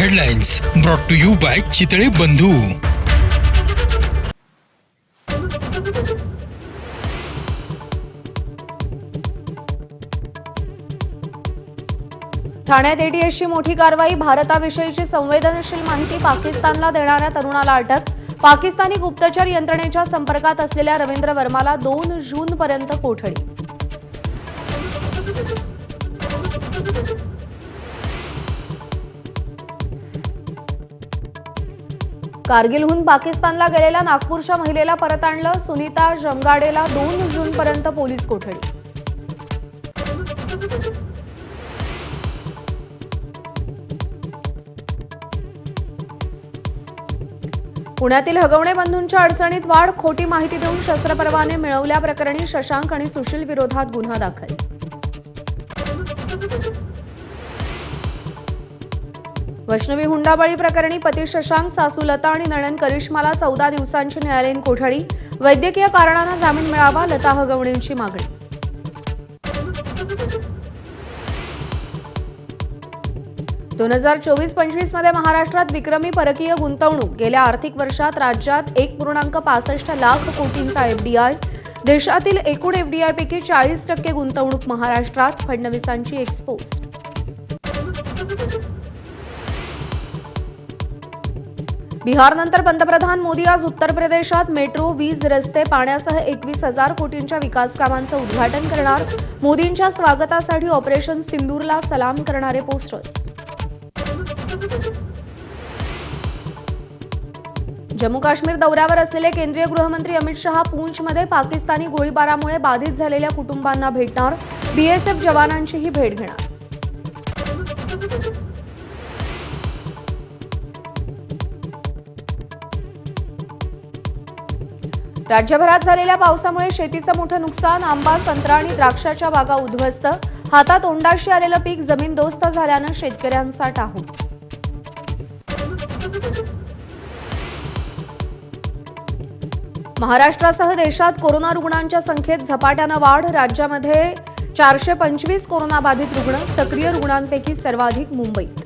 Headlines brought to you by Chitale Bandhu. ठाण्यात एटीएसची मोठी कारवाई. भारताविषयीची संवेदनशील माहिती पाकिस्तानला देणाऱ्या तरुणाला अटक. पाकिस्तानी गुप्तचर यंत्रणेच्या संपर्कात असलेल्या रवींद्र वर्माला 2 जूनपर्यंत कोठडी. कारगिलहून पाकिस्तानला गेलेल्या नागपूरच्या महिलेला परत आणलं. सुनीता जमगाडेला 2 जूनपर्यंत पोलीस कोठडी. पुण्यातील हगवणे बंधूंच्या अडचणीत वाढ. खोटी माहिती देऊन शस्त्रपरवाने मिळवल्याप्रकरणी शशांक आणि सुशील विरोधात गुन्हा दाखल. वैष्णवी हुंडाबळी प्रकरणी पती शशांक, सासू लता आणि नणंद करिश्माला 14 दिवसांची न्यायालयीन कोठडी. वैद्यकीय कारणानं जामीन मिळावा, लता हगवणेंची मागणी. दोन 2024-25 मध्ये महाराष्ट्रात विक्रमी परकीय गुंतवणूक. गेल्या आर्थिक वर्षात राज्यात 1.65 लाख कोटींचा एफडीआय. देशातील एकूण एफडीआयपैकी 40% गुंतवणूक महाराष्ट्रात. फडणवीसांची एक्सपोस्ट. बिहारनंतर पंतप्रधान मोदी आज उत्तर प्रदेशात मेट्रो, वीज, रस्ते, पाण्यासह 21,000 कोटींच्या विकास कामांचं उद्घाटन करणार. मोदींच्या स्वागतासाठी ऑपरेशन सिंदूरला सलाम करणारे पोस्टर्स. जम्मू काश्मीर दौऱ्यावर असलेले केंद्रीय गृहमंत्री अमित शहा पूंछमध्ये पाकिस्तानी गोळीबारामुळे बाधित झालेल्या कुटुंबांना भेटणार. बीएसएफ जवानांचीही भेट घेणार. राज्यभरात झालेल्या पावसामुळे शेतीचं मोठं नुकसान. आंबा, संत्रा आणि द्राक्षाच्या बागा उद्ध्वस्त. हातातोंडाशी आलेलं पीक जमीनदोस्त झाल्यानं शेतकऱ्यांचा टाहू. महाराष्ट्रासह देशात कोरोना रुग्णांच्या संख्येत झपाट्यानं वाढ. राज्यामध्ये 425 कोरोनाबाधित रुग्ण. सक्रिय रुग्णांपैकी सर्वाधिक मुंबईत.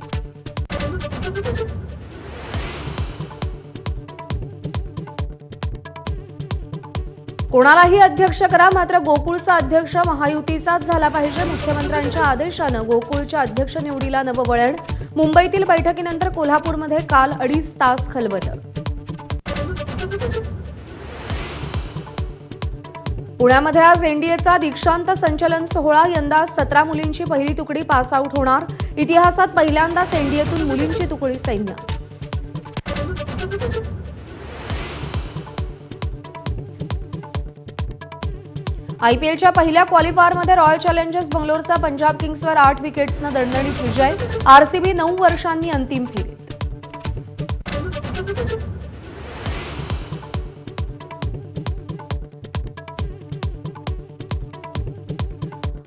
कोणालाही अध्यक्ष करा, मात्र गोकुळचा अध्यक्ष महायुतीचाच झाला पाहिजे. मुख्यमंत्र्यांच्या आदेशानं गोकुळच्या अध्यक्ष निवडीला नववळण. मुंबईतील बैठकीनंतर कोल्हापूरमध्ये काल 2.5 तास खलबतं. पुण्यामध्ये आज एनडीएचा दीक्षांत संचलन सोहळा. यंदा 17 मुलींची पहिली तुकडी पास आऊट होणार. इतिहासात पहिल्यांदाच एनडीएतून मुलींची तुकडी सैन्य. आयपीएलच्या पहिल्या क्वालिफायरमध्ये रॉयल चॅलेंजर्स बंगलोरचा पंजाब किंग्सवर 8 विकेट्सनं दणदणीत विजय. आरसीबी 9 वर्षांनी अंतिम फेरीत.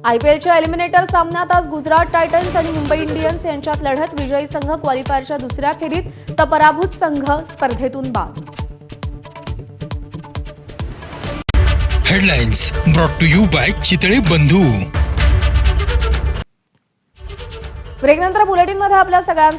आयपीएलच्या एलिमिनेटर सामन्यात आज गुजरात टायटन्स आणि मुंबई इंडियन्स यांच्यात लढत. विजयी संघ क्वालिफायरच्या दुसऱ्या फेरीत तर पराभूत संघ स्पर्धेतून बाद. Headlines brought to you by Chitale Bandhu. ब्रेकनंतर बुलेटिनमध्ये आपल्या सगळ्यांचं